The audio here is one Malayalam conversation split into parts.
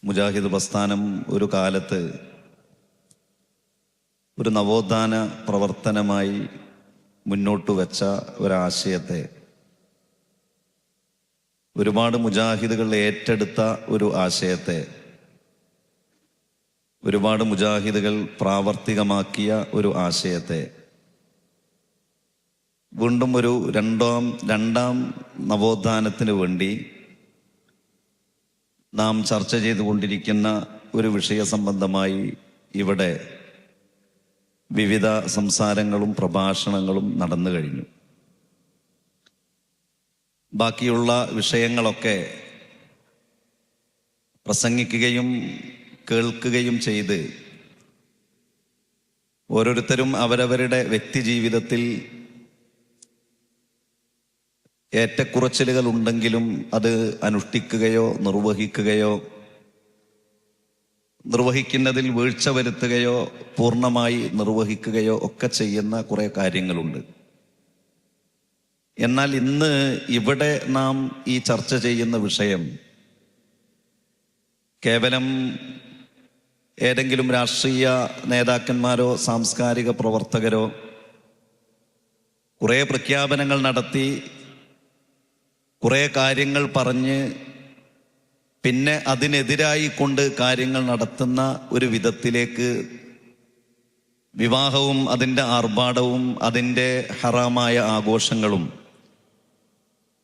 മുജാഹിദ് പ്രസ്ഥാനം ഒരു കാലത്ത് ഒരു നവോത്ഥാന പ്രവർത്തനമായി മുന്നോട്ട് വെച്ച ഒരാശയത്തെ ഒരുപാട് മുജാഹിദുകൾ ഏറ്റെടുത്ത ഒരു ആശയത്തെ ഒരുപാട് മുജാഹിദുകൾ പ്രാവർത്തികമാക്കിയ ഒരു ആശയത്തെ വീണ്ടും ഒരു രണ്ടാം നവോത്ഥാനത്തിന് വേണ്ടി നാം ചർച്ച ചെയ്തുകൊണ്ടിരിക്കുന്ന ഒരു വിഷയ സംബന്ധമായി ഇവിടെ വിവിധ സംസാരങ്ങളും പ്രഭാഷണങ്ങളും നടന്നു കഴിഞ്ഞു. ബാക്കിയുള്ള വിഷയങ്ങളൊക്കെ പ്രസംഗിക്കുകയും കേൾക്കുകയും ചെയ്ത് ഓരോരുത്തരും അവരവരുടെ വ്യക്തിജീവിതത്തിൽ ഏറ്റക്കുറച്ചിലുകൾ ഉണ്ടെങ്കിലും അത് അനുഷ്ഠിക്കുകയോ നിർവഹിക്കുന്നതിൽ വീഴ്ച വരുത്തുകയോ പൂർണ്ണമായി നിർവഹിക്കുകയോ ഒക്കെ ചെയ്യുന്ന കുറെ കാര്യങ്ങളുണ്ട്. എന്നാൽ ഇന്ന് ഇവിടെ നാം ഈ ചർച്ച ചെയ്യുന്ന വിഷയം കേവലം ഏതെങ്കിലും രാഷ്ട്രീയ നേതാക്കന്മാരോ സാംസ്കാരിക പ്രവർത്തകരോ കുറെ പ്രഖ്യാപനങ്ങൾ നടത്തി കുറെ കാര്യങ്ങൾ പറഞ്ഞ് പിന്നെ അതിനെതിരായി കൊണ്ട് കാര്യങ്ങൾ നടത്തുന്ന ഒരു വിധത്തിലേക്ക് വിവാഹവും അതിൻ്റെ ആർഭാടവും അതിൻ്റെ ഹറാമായ ആഘോഷങ്ങളും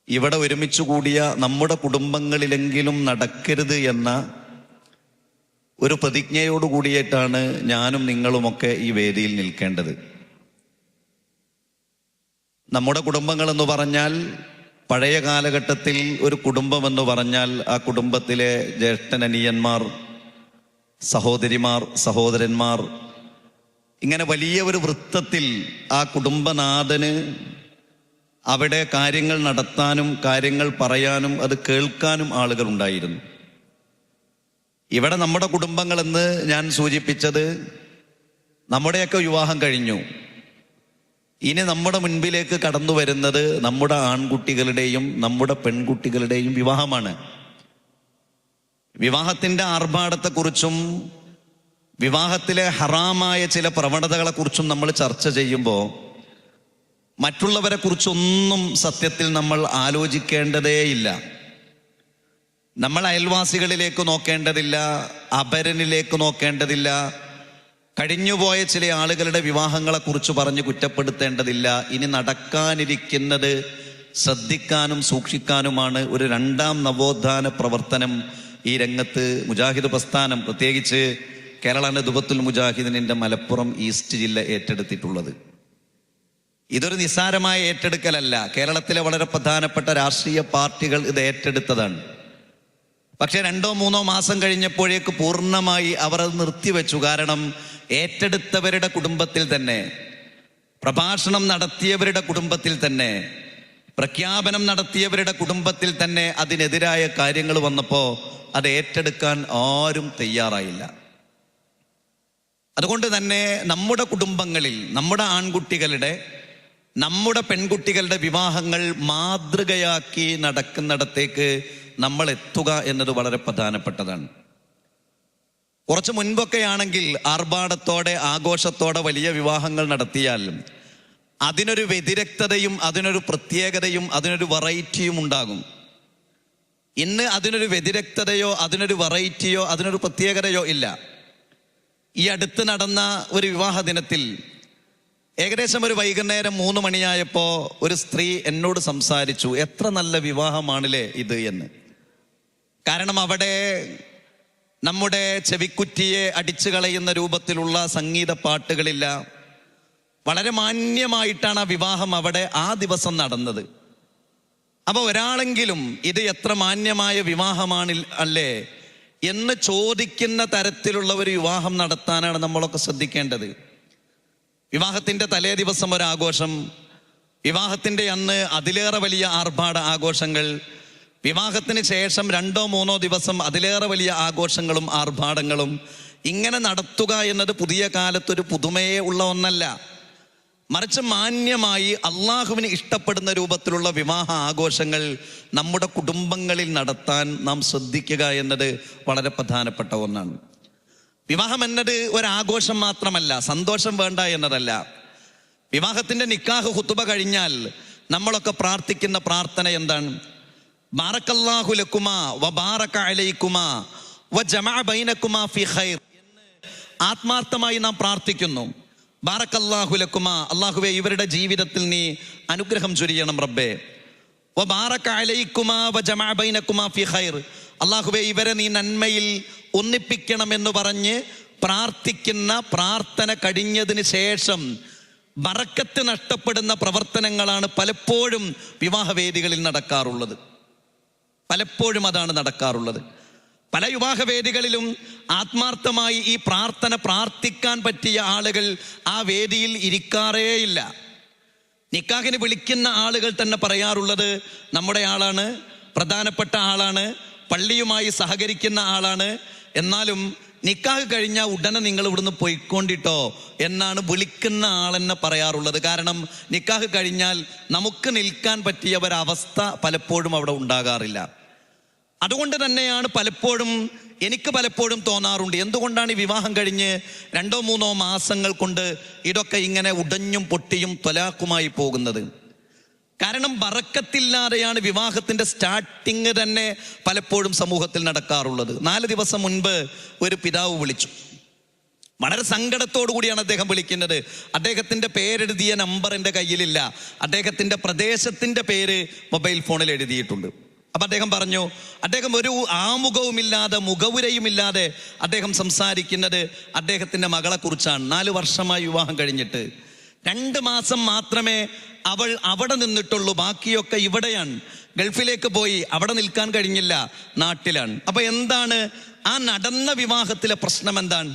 ഇവിടെ ഒരുമിച്ച് കൂടിയ നമ്മുടെ കുടുംബങ്ങളിലെങ്കിലും നടക്കരുത് എന്ന ഒരു പ്രതിജ്ഞയോടുകൂടിയിട്ടാണ് ഞാനും നിങ്ങളുമൊക്കെ ഈ വേദിയിൽ നിൽക്കേണ്ടത്. നമ്മുടെ കുടുംബങ്ങളെന്ന് പറഞ്ഞാൽ പഴയ കാലഘട്ടത്തിൽ ഒരു കുടുംബമെന്ന് പറഞ്ഞാൽ ആ കുടുംബത്തിലെ ജ്യേഷ്ഠനനിയന്മാർ, സഹോദരിമാർ, സഹോദരന്മാർ, ഇങ്ങനെ വലിയ ഒരു വൃത്തത്തിൽ ആ കുടുംബനാഥന് അവിടെ കാര്യങ്ങൾ നടത്താനും കാര്യങ്ങൾ പറയാനും അത് കേൾക്കാനും ആളുകൾ ഉണ്ടായിരുന്നു. ഇവിടെ നമ്മുടെ കുടുംബങ്ങളെന്ന് ഞാൻ സൂചിപ്പിച്ചത് നമ്മുടെയൊക്കെ വിവാഹം കഴിഞ്ഞു. ഇനി നമ്മുടെ മുൻപിലേക്ക് കടന്നു വരുന്നത് നമ്മുടെ ആൺകുട്ടികളുടെയും നമ്മുടെ പെൺകുട്ടികളുടെയും വിവാഹമാണ്. വിവാഹത്തിൻ്റെ ആർഭാടത്തെക്കുറിച്ചും വിവാഹത്തിലെ ഹറാമായ ചില പ്രവണതകളെക്കുറിച്ചും നമ്മൾ ചർച്ച ചെയ്യുമ്പോൾ മറ്റുള്ളവരെ കുറിച്ചൊന്നും സത്യത്തിൽ നമ്മൾ ആലോചിക്കേണ്ടതേയില്ല. നമ്മൾ അയൽവാസികളിലേക്ക് നോക്കേണ്ടതില്ല, അപരനിലേക്ക് നോക്കേണ്ടതില്ല, കഴിഞ്ഞുപോയ ചില ആളുകളുടെ വിവാഹങ്ങളെക്കുറിച്ച് പറഞ്ഞ് കുറ്റപ്പെടുത്തേണ്ടതില്ല. ഇനി നടക്കാനിരിക്കുന്നത് ശ്രദ്ധിക്കാനും സൂക്ഷിക്കാനുമാണ്. ഒരു രണ്ടാം നവോത്ഥാന പ്രവർത്തനം ഈ രംഗത്ത് മുജാഹിദ് പ്രസ്ഥാനം, പ്രത്യേകിച്ച് കേരള നദുവത്തുൽ മുജാഹിദിനിൻ്റെ മലപ്പുറം ഈസ്റ്റ് ജില്ല ഏറ്റെടുത്തിട്ടുള്ളത്. ഇതൊരു നിസ്സാരമായ ഏറ്റെടുക്കലല്ല. കേരളത്തിലെ വളരെ പ്രധാനപ്പെട്ട രാഷ്ട്രീയ പാർട്ടികൾ ഇത് ഏറ്റെടുത്തതാണ്. പക്ഷെ 2-3 മാസം കഴിഞ്ഞപ്പോഴേക്ക് പൂർണ്ണമായി അവർ അത് നിർത്തിവെച്ചു. കാരണം ഏറ്റെടുത്തവരുടെ കുടുംബത്തിൽ തന്നെ, പ്രഭാഷണം നടത്തിയവരുടെ കുടുംബത്തിൽ തന്നെ, പ്രഖ്യാപനം നടത്തിയവരുടെ കുടുംബത്തിൽ തന്നെ അതിനെതിരായ കാര്യങ്ങൾ വന്നപ്പോൾ അത് ഏറ്റെടുക്കാൻ ആരും തയ്യാറായില്ല. അതുകൊണ്ട് തന്നെ നമ്മുടെ കുടുംബങ്ങളിൽ നമ്മുടെ ആൺകുട്ടികളുടെ, നമ്മുടെ പെൺകുട്ടികളുടെ വിവാഹങ്ങൾ മാതൃകയാക്കി നടക്കുന്നിടത്തേക്ക് നമ്മൾ എത്തുക എന്നത് വളരെ പ്രധാനപ്പെട്ടതാണ്. കുറച്ച് മുൻപൊക്കെയാണെങ്കിൽ ആർഭാടത്തോടെ ആഘോഷത്തോടെ വലിയ വിവാഹങ്ങൾ നടത്തിയാൽ അതിനൊരു വ്യതിരക്തതയും അതിനൊരു പ്രത്യേകതയും അതിനൊരു വെറൈറ്റിയും ഉണ്ടാകും. ഇന്ന് അതിനൊരു വ്യതിരക്തതയോ അതിനൊരു വെറൈറ്റിയോ അതിനൊരു പ്രത്യേകതയോ ഇല്ല. ഈ അടുത്ത് നടന്ന ഒരു വിവാഹ ദിനത്തിൽ ഏകദേശം ഒരു വൈകുന്നേരം 3 മണിയായപ്പോൾ ഒരു സ്ത്രീ എന്നോട് സംസാരിച്ചു, എത്ര നല്ല വിവാഹമാണല്ലേ ഇത് എന്ന്. കാരണം അവിടെ നമ്മുടെ ചെവിക്കുറ്റിയെ അടിച്ചു കളയുന്ന രൂപത്തിലുള്ള സംഗീത പാട്ടുകളില്ല. വളരെ മാന്യമായിട്ടാണ് ആ വിവാഹം അവിടെ ആ ദിവസം നടന്നത്. അപ്പോൾ ഒരാളെങ്കിലും ഇത് എത്ര മാന്യമായ വിവാഹമാണ് അല്ലേ എന്ന് ചോദിക്കുന്ന തരത്തിലുള്ള ഒരു വിവാഹം നടത്താനാണ് നമ്മളൊക്കെ ശ്രദ്ധിക്കേണ്ടത്. വിവാഹത്തിൻ്റെ തലേ ദിവസം ഒരു ആഘോഷം, വിവാഹത്തിൻ്റെ അന്ന് അതിലേറെ വലിയ ആർഭാട ആഘോഷങ്ങൾ, വിവാഹത്തിന് ശേഷം 2-3 ദിവസം അതിലേറെ വലിയ ആഘോഷങ്ങളും ആർഭാടങ്ങളും ഇങ്ങനെ നടത്തുക എന്നത് പുതിയ കാലത്തൊരു പുതുമയേ ഉള്ള ഒന്നല്ല. മറിച്ച് മാന്യമായി അള്ളാഹുവിന് ഇഷ്ടപ്പെടുന്ന രൂപത്തിലുള്ള വിവാഹ ആഘോഷങ്ങൾ നമ്മുടെ കുടുംബങ്ങളിൽ നടത്താൻ നാം ശ്രദ്ധിക്കുക എന്നത് വളരെ പ്രധാനപ്പെട്ട ഒന്നാണ്. വിവാഹം എന്നത് ഒരാഘോഷം മാത്രമല്ല, സന്തോഷം വേണ്ട എന്നതല്ല. വിവാഹത്തിന്റെ നിക്കാഹ് ഖുതുബ കഴിഞ്ഞാൽ നമ്മളൊക്കെ പ്രാർത്ഥിക്കുന്ന പ്രാർത്ഥന എന്താണ്? ബാറക്കല്ലാഹു ലക്കുമാ വബാറക അലൈക്കുമാ വജമഅ ബൈനക്കുമാ ഫി ഖൈർ എന്ന് ആത്മാർത്ഥമായി നാം പ്രാർത്ഥിക്കുന്നു. ബാറക്കല്ലാഹു ലക്കുമാ, അല്ലാഹുവേ ഇവരുടെ ജീവിതത്തിൽ നീ അനുഗ്രഹം ചൊരിയണം റബ്ബേ. വബാറക അലൈക്കുമാ വജമഅ ബൈനക്കുമാ ഫി ഖൈർ, അല്ലാഹുവേ ഇവരെ നീ നന്മയിൽ ഒന്നിപ്പിക്കണമെന്ന് പറഞ്ഞ് പ്രാർത്ഥിക്കുന്ന പ്രാർത്ഥന കഴിഞ്ഞതിന് ശേഷം ബറക്കത്ത് നഷ്ടപ്പെടുന്ന പ്രവർത്തനങ്ങളാണ് പലപ്പോഴും വിവാഹവേദികളിൽ നടക്കാറുള്ളത്. പലപ്പോഴും അതാണ് നടക്കാറുള്ളത്. പല വിവാഹവേദികളിലും ആത്മാർത്ഥമായി ഈ പ്രാർത്ഥന പ്രാർത്ഥിക്കാൻ പറ്റിയ ആളുകൾ ആ വേദിയിൽ ഇരിക്കാറേയില്ല. നിക്കാഹിന് വിളിക്കുന്ന ആളുകൾ തന്നെ പറയാറുള്ളത് നമ്മുടെ ആളാണ്, പ്രധാനപ്പെട്ട ആളാണ്, പള്ളിയുമായി സഹകരിക്കുന്ന ആളാണ്, എന്നാലും നിക്കാഹ് കഴിഞ്ഞാൽ ഉടനെ നിങ്ങൾ ഇവിടുന്ന് പൊയ്ക്കൊണ്ടിട്ടോ എന്നാണ് വിളിക്കുന്ന ആളെന്നെ പറയാറുള്ളത്. കാരണം നിക്കാഹ് കഴിഞ്ഞാൽ നമുക്ക് നിൽക്കാൻ പറ്റിയ ഒരവസ്ഥ പലപ്പോഴും അവിടെ ഉണ്ടാകാറില്ല. അതുകൊണ്ട് തന്നെയാണ് എനിക്ക് പലപ്പോഴും തോന്നാറുണ്ട്, എന്തുകൊണ്ടാണ് ഈ വിവാഹം കഴിഞ്ഞ് 2-3 മാസങ്ങൾ കൊണ്ട് ഇതൊക്കെ ഇങ്ങനെ ഉടഞ്ഞും പൊട്ടിയും ത്വലാഖുമായി പോകുന്നത്? കാരണം ബറക്കത്തില്ലാതെയാണ് വിവാഹത്തിന്റെ സ്റ്റാർട്ടിങ് തന്നെ പലപ്പോഴും സമൂഹത്തിൽ നടക്കാറുള്ളത്. 4 ദിവസം മുൻപ് ഒരു പിതാവ് വിളിച്ചു. വളരെ സങ്കടത്തോടു കൂടിയാണ് അദ്ദേഹം വിളിക്കുന്നത്. അദ്ദേഹത്തിന്റെ പേരെഴുതിയ നമ്പർ എൻ്റെ കയ്യിലില്ല, അദ്ദേഹത്തിന്റെ പ്രദേശത്തിന്റെ പേര് മൊബൈൽ ഫോണിൽ എഴുതിയിട്ടുണ്ട്. അപ്പൊ അദ്ദേഹം പറഞ്ഞു, അദ്ദേഹം ഒരു ആമുഖവുമില്ലാതെ മുഖവുരയുമില്ലാതെ അദ്ദേഹം സംസാരിക്കുന്നത് അദ്ദേഹത്തിന്റെ മകളെ കുറിച്ചാണ്. 4 വർഷമായി വിവാഹം കഴിഞ്ഞിട്ട് 2 മാസം മാത്രമേ അവൾ അവിടെ നിന്നിട്ടുള്ളൂ, ബാക്കിയൊക്കെ ഇവിടെയാണ്. ഗൾഫിലേക്ക് പോയി, അവിടെ നിൽക്കാൻ കഴിഞ്ഞില്ല, നാട്ടിലാണ്. അപ്പൊ എന്താണ് ആ നടന്ന വിവാഹത്തിലെ പ്രശ്നം? എന്താണ്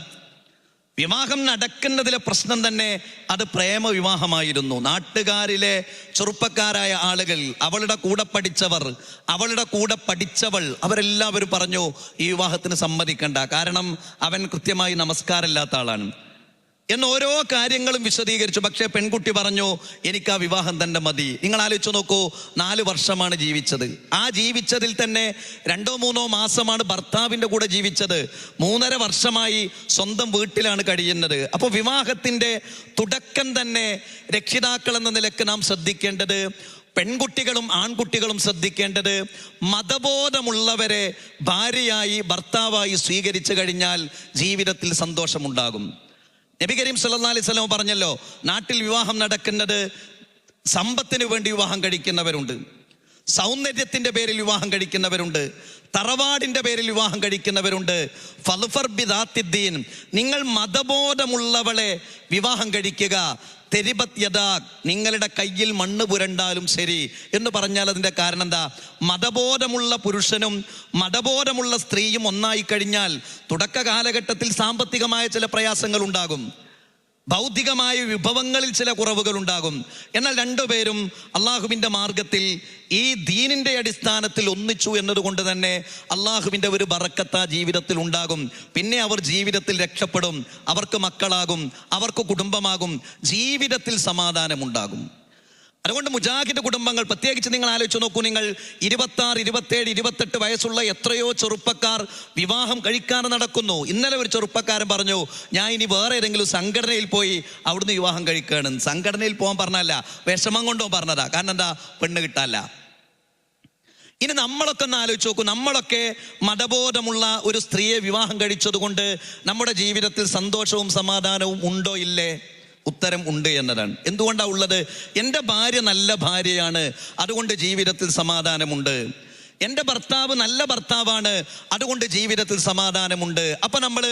വിവാഹം നടക്കുന്നതിലെ പ്രശ്നം തന്നെ? അത് പ്രേമ വിവാഹമായിരുന്നു. നാട്ടുകാരിലെ ചെറുപ്പക്കാരായ ആളുകൾ, അവളുടെ കൂടെ പഠിച്ചവർ, അവളുടെ കൂടെ പഠിച്ചവൾ, അവരെല്ലാവരും പറഞ്ഞു ഈ വിവാഹത്തിന് സമ്മതിക്കണ്ട, കാരണം അവൻ കൃത്യമായി നമസ്കാരമില്ലാത്ത ആളാണ് എന്ന് ഓരോ കാര്യങ്ങളും വിശദീകരിച്ചു. പക്ഷേ പെൺകുട്ടി പറഞ്ഞു എനിക്ക് ആ വിവാഹം തന്നെ മതി. നിങ്ങൾ ആലോചിച്ച് നോക്കൂ, 4 വർഷമാണ് ജീവിച്ചത്. ആ ജീവിച്ചതിൽ തന്നെ 2-3 മാസമാണ് ഭർത്താവിൻ്റെ കൂടെ ജീവിച്ചത്. 3.5 വർഷമായി സ്വന്തം വീട്ടിലാണ് കഴിയുന്നത്. അപ്പോൾ വിവാഹത്തിന്റെ തുടക്കം തന്നെ രക്ഷിതാക്കൾ എന്ന നിലക്ക് നാം ശ്രദ്ധിക്കേണ്ടത്, പെൺകുട്ടികളും ആൺകുട്ടികളും ശ്രദ്ധിക്കേണ്ടത്, മതബോധമുള്ളവരെ ഭാര്യയായി ഭർത്താവായി സ്വീകരിച്ചു കഴിഞ്ഞാൽ ജീവിതത്തിൽ സന്തോഷമുണ്ടാകും. നബി കരീം സല്ലല്ലാഹു അലൈഹി വസല്ലം പറഞ്ഞല്ലോ, നാട്ടിൽ വിവാഹം നടക്കുന്നത് സമ്പത്തിന് വേണ്ടി വിവാഹം കഴിക്കുന്നവരുണ്ട്, സൗന്ദര്യത്തിന്റെ പേരിൽ വിവാഹം കഴിക്കുന്നവരുണ്ട്, തറവാടിന്റെ പേരിൽ വിവാഹം കഴിക്കുന്നവരുണ്ട്. ഫൾഫർ ബിദാത്തിദ്ദീൻ, നിങ്ങൾ മതബോധമുള്ളവളെ വിവാഹം കഴിക്കുക. തെരിബത് യദാക്, നിങ്ങളുടെ കയ്യിൽ മണ്ണ് പുരണ്ടാലും ശരി എന്ന് പറഞ്ഞാൽ അതിന്റെ കാരണം എന്താ? മതബോധമുള്ള പുരുഷനും മതബോധമുള്ള സ്ത്രീയും ഒന്നായി കഴിഞ്ഞാൽ തുടക്ക കാലഘട്ടത്തിൽ സാമ്പത്തികമായ ചില പ്രയാസങ്ങൾ ഉണ്ടാകും, ഭൗതികമായ വിഭവങ്ങളിൽ ചില കുറവുകൾ ഉണ്ടാകും. എന്നാൽ രണ്ടുപേരും അള്ളാഹുവിൻ്റെ മാർഗത്തിൽ ഈ ദീനിന്റെ അടിസ്ഥാനത്തിൽ ഒന്നിച്ചു എന്നതുകൊണ്ട് തന്നെ അള്ളാഹുവിൻ്റെ ഒരു ബറക്കത്ത് ജീവിതത്തിൽ ഉണ്ടാകും. പിന്നെ അവർ ജീവിതത്തിൽ രക്ഷപ്പെടും, അവർക്ക് മക്കളാകും, അവർക്ക് കുടുംബമാകും, ജീവിതത്തിൽ സമാധാനമുണ്ടാകും. അതുകൊണ്ട് മുജാഹിദ് കുടുംബങ്ങൾ, പ്രത്യേകിച്ച് നിങ്ങൾ ആലോചിച്ച് നോക്കൂ, നിങ്ങൾ 26, 27, 28 വയസ്സുള്ള എത്രയോ ചെറുപ്പക്കാർ വിവാഹം കഴിക്കാതെ നടക്കുന്നു. ഇന്നലെ ഒരു ചെറുപ്പക്കാരൻ പറഞ്ഞു, ഞാൻ ഇനി വേറെ ഏതെങ്കിലും സംഘടനയിൽ പോയി അവിടുന്ന് വിവാഹം കഴിക്കുകയാണ്. സംഘടനയിൽ പോകാൻ പറഞ്ഞല്ല, വിഷമം കൊണ്ടോ പറഞ്ഞതാ. കാരണം എന്താ? പെണ്ണ് കിട്ടാല്ല. ഇനി നമ്മളൊക്കെ ഒന്ന് ആലോചിച്ച് നോക്കൂ, നമ്മളൊക്കെ മതബോധമുള്ള ഒരു സ്ത്രീയെ വിവാഹം കഴിച്ചത് കൊണ്ട് നമ്മുടെ ജീവിതത്തിൽ സന്തോഷവും സമാധാനവും ഉണ്ടോ? ഇല്ലേ? ഉത്തരം ഉണ്ട് എന്നതാണ്. എന്തുകൊണ്ടാണ് ഉള്ളത്? എൻ്റെ ഭാര്യ നല്ല ഭാര്യയാണ്, അതുകൊണ്ട് ജീവിതത്തിൽ സമാധാനമുണ്ട്. എൻ്റെ ഭർത്താവ് നല്ല ഭർത്താവാണ്, അതുകൊണ്ട് ജീവിതത്തിൽ സമാധാനമുണ്ട്. അപ്പൊ നമ്മൾ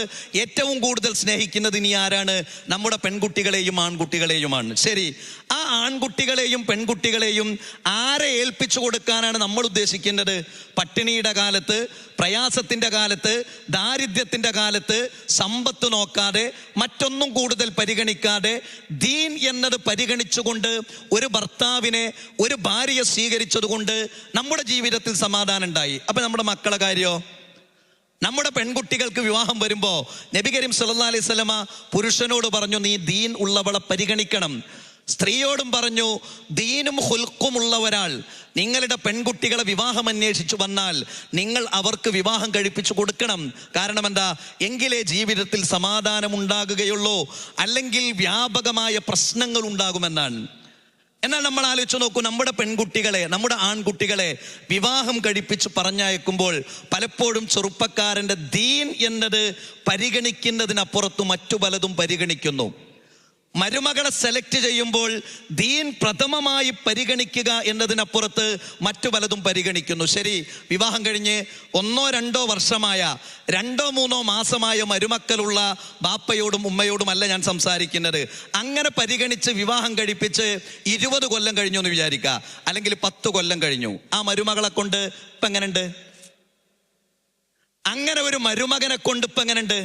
ഏറ്റവും കൂടുതൽ സ്നേഹിക്കുന്നത് ഇനി ആരാണ്? നമ്മുടെ പെൺകുട്ടികളെയും ആൺകുട്ടികളെയുമാണ്. ശരി, ആ ആൺകുട്ടികളെയും പെൺകുട്ടികളെയും ആരെ ഏൽപ്പിച്ചു കൊടുക്കാനാണ് നമ്മൾ ഉദ്ദേശിക്കുന്നത്? പട്ടിണിയുടെ കാലത്ത്, പ്രയാസത്തിന്റെ കാലത്ത്, ദാരിദ്ര്യത്തിന്റെ കാലത്ത് സമ്പത്ത് നോക്കാതെ, മറ്റൊന്നും കൂടുതൽ പരിഗണിക്കാതെ, ദീൻ എന്നത് പരിഗണിച്ചുകൊണ്ട് ഒരു ഭർത്താവിനെ, ഒരു ഭാര്യയെ സ്വീകരിച്ചത് കൊണ്ട് നമ്മുടെ ജീവിതത്തിൽ സമാധാനം ഉണ്ടായി. അപ്പൊ നമ്മുടെ മക്കളെ കാര്യോ? നമ്മുടെ പെൺകുട്ടികൾക്ക് വിവാഹം വരുമ്പോ നബി കരീം സല്ലല്ലാഹു അലൈഹി വസല്ലമ പുരുഷനോട് പറഞ്ഞു, നീ ദീൻ ഉള്ളവളെ പരിഗണിക്കണം. സ്ത്രീയോടും പറഞ്ഞു, ദീനും ഹുൽക്കുമുള്ള ഒരാൾ നിങ്ങളുടെ പെൺകുട്ടികളെ വിവാഹം അന്വേഷിച്ചു വന്നാൽ നിങ്ങൾ അവർക്ക് വിവാഹം കഴിപ്പിച്ചു കൊടുക്കണം. കാരണം എന്താ? എങ്കിലേ ജീവിതത്തിൽ സമാധാനം ഉണ്ടാകുകയുള്ളൂ, അല്ലെങ്കിൽ വ്യാപകമായ പ്രശ്നങ്ങൾ ഉണ്ടാകുമെന്നാണ്. എന്നാൽ നമ്മൾ ആലോചിച്ച് നോക്കൂ, നമ്മുടെ പെൺകുട്ടികളെ, നമ്മുടെ ആൺകുട്ടികളെ വിവാഹം കഴിപ്പിച്ച് പറഞ്ഞയക്കുമ്പോൾ പലപ്പോഴും ചെറുപ്പക്കാരൻ്റെ ദീൻ എന്നത് പരിഗണിക്കുന്നതിനപ്പുറത്ത് മറ്റു പലതും പരിഗണിക്കുന്നു. മരുമകളെ സെലക്ട് ചെയ്യുമ്പോൾ ദീൻ പ്രഥമമായി പരിഗണിക്കുക എന്നതിനപ്പുറത്ത് മറ്റു പലതും പരിഗണിക്കുന്നു. ശരി, വിവാഹം കഴിഞ്ഞ് 1-2 വർഷമായ 2-3 മാസമായ മരുമക്കളുള്ള ബാപ്പയോടും ഉമ്മയോടുമല്ല ഞാൻ സംസാരിക്കുന്നത്. അങ്ങനെ പരിഗണിച്ച് വിവാഹം കഴിപ്പിച്ച് 20 കൊല്ലം കഴിഞ്ഞു എന്ന് വിചാരിക്കുക, അല്ലെങ്കിൽ 10 കൊല്ലം കഴിഞ്ഞു. ആ മരുമകളെ കൊണ്ട് ഇപ്പം എങ്ങനെയുണ്ട്? അങ്ങനെ ഒരു മരുമകനെ കൊണ്ട് ഇപ്പം എങ്ങനെയുണ്ട്?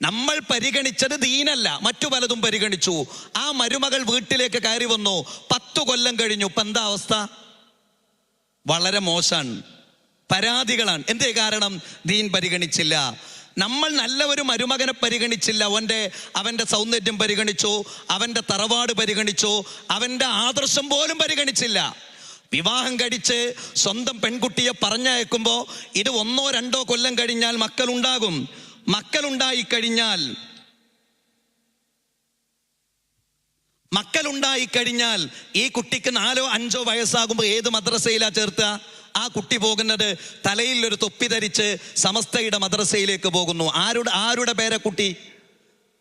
നമ്മൾ പരിഗണിച്ചത് ദീനല്ല, മറ്റു പലതും പരിഗണിച്ചു. ആ മരുമകൾ വീട്ടിലേക്ക് കയറി വന്നു, 10 കൊല്ലം കഴിഞ്ഞു. ഇപ്പം എന്താ അവസ്ഥ? വളരെ മോശമാണ്, പരാതികളാണ്. എന്തേ കാരണം? ദീൻ പരിഗണിച്ചില്ല. നമ്മൾ നല്ല ഒരു മരുമകനെ പരിഗണിച്ചില്ല. അവൻ്റെ സൗന്ദര്യം പരിഗണിച്ചു, അവൻ്റെ തറവാട് പരിഗണിച്ചു, അവൻ്റെ ആദർശം പോലും പരിഗണിച്ചില്ല. വിവാഹം കഴിച്ച് സ്വന്തം പെൺകുട്ടിയെ പറഞ്ഞയക്കുമ്പോൾ ഇത് 1-2 കൊല്ലം കഴിഞ്ഞാൽ മക്കളുണ്ടാകും. മക്കളുണ്ടായിക്കഴിഞ്ഞാൽ ഈ കുട്ടിക്ക് 4-5 വയസ്സാകുമ്പോൾ ഏത് മദ്രസയിലാ ചേർത്തുക? ആ കുട്ടി പോകുന്നത് തലയിൽ ഒരു തൊപ്പി ധരിച്ച് സമസ്തയുടെ മദ്രസയിലേക്ക് പോകുന്നു. ആരുടെ പേരക്കുട്ടി?